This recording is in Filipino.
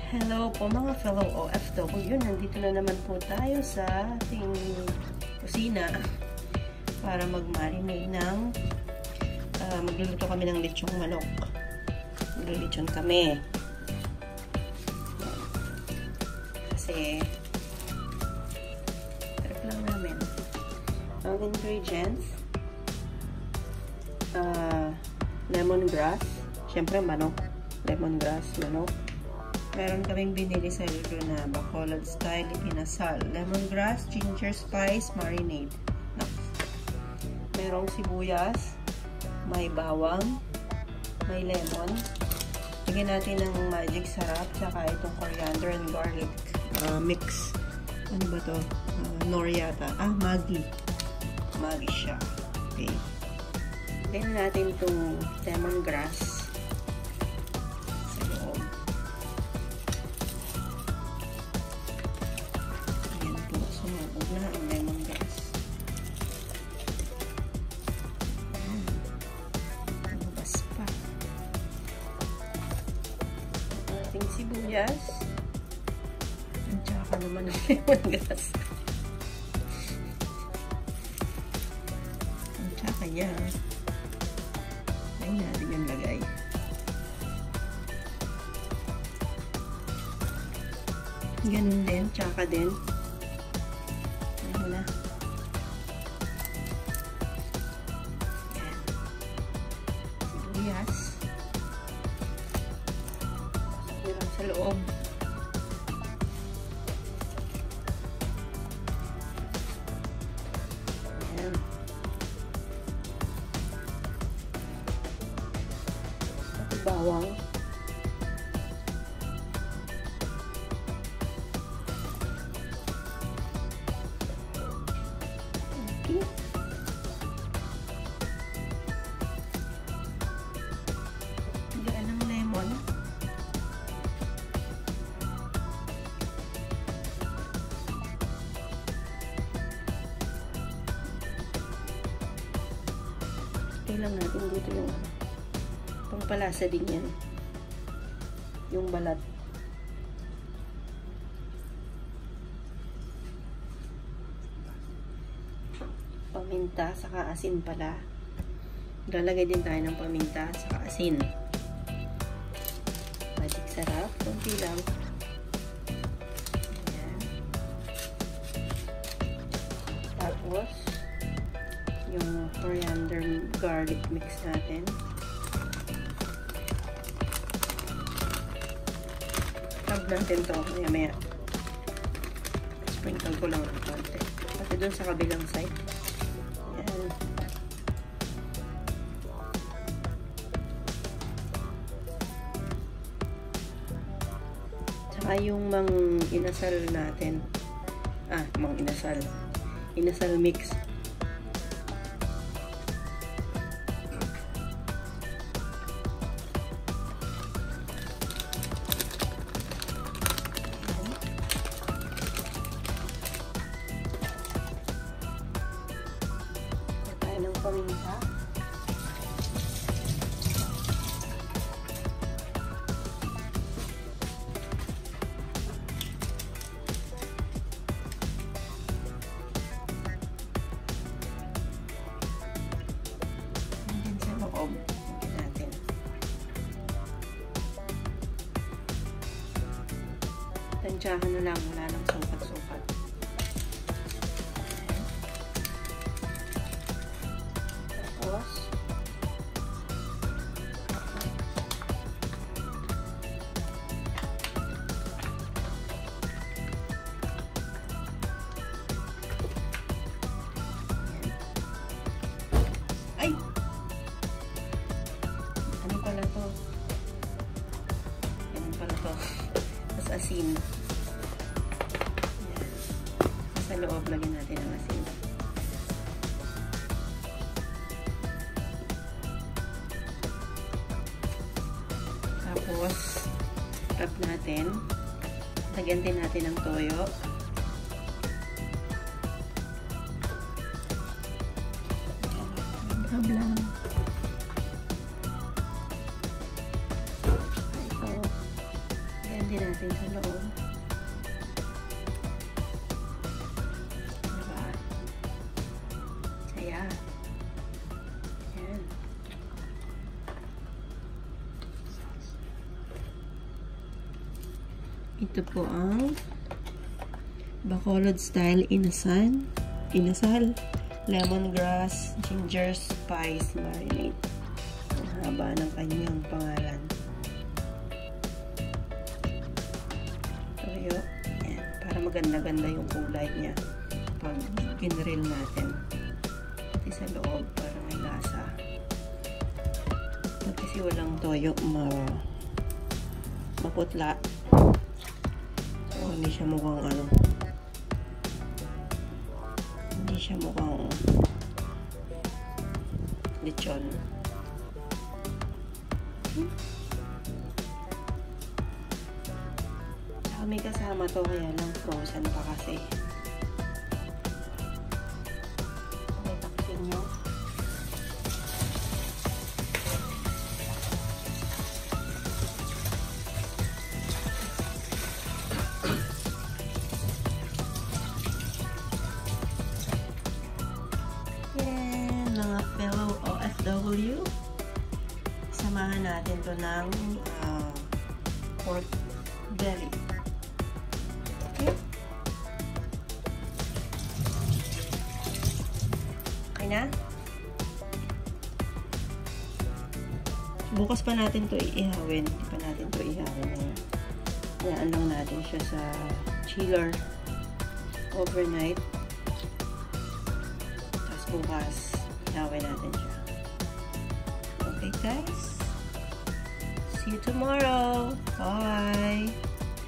Hello po mga fellow OFW. Nandito na naman po tayo sa ating kusina para mag-marinate ng magluluto kami ng lechong manok. Maglilechon kami. Kasi trip lang namin. Ang ingredients, lemongrass, syempre manok, lemongrass, manok. Meron kaming binili sa lulo na Bacolod style inasal. Lemongrass, ginger spice, marinade. Merong sibuyas, may bawang, may lemon. Lagyan natin ng magic sarap, tsaka itong coriander and garlic mix. Ano ba to? Nor yata. Maggi. Maggi siya. Okay. Lagyan natin itong lemongrass. Sibuyas. At saka naman ng lemongrass. At saka yan. Ay natin yung lagay. Ganun din. Tsaka din. Ayun na. Yan. Sibuyas. Sa loob. Ayan. At bawang. Okay. Lagyan ng lemon. Lang natin dito yung pangpalasa din yan, yung balat. Paminta saka asin pala. Lalagay din tayo ng paminta saka asin. Magic sarap, konti lang. Ayan. Tapos yung coriander garlic mix natin. Tab natin to maya-maya. Sprinkle ko lang ng konti. Pati dun sa kabilang side. Ayan. Tsaka yung mang inasal natin. Mang inasal. Inasal mix. Ng paminta. Andyan sa loob. Lagyan natin. Tansyahan na lang. Wala nang sukat-sukat. Ay! Ano pala to? Ano pala to? Tapos asin. Yan. Sa loob, lagyan natin ang asin. Tapos, wrap natin. Lagyan din natin ng toyo. Hablang. Ito. Then, din natin sa loob. Diba? Saya. Ayan. Ito po ang Bacolod style inasal, lemongrass, ginger spice marinade. Ang haba ng kanyang pangalan. Toyo. Ayan. Para maganda-ganda yung kulay niya pag kinril natin. Pati sa loob para may lasa. Pag kasi walang toyo, maputla. So, hindi siya mukhang ano. Hindi siya mukhang lechon. May kasama to, kaya lang frozen pa kasi. Okay, taksin nyo. Yan, mga fellow OFW. Samahan natin to ng pork belly. Okay na? Bukas pa natin to iihawin. Hindi pa natin to ihawin ngayon. Hayaan lang natin siya sa chiller overnight. Tapos bukas, ihawin natin siya. Okay guys? See you tomorrow. Bye!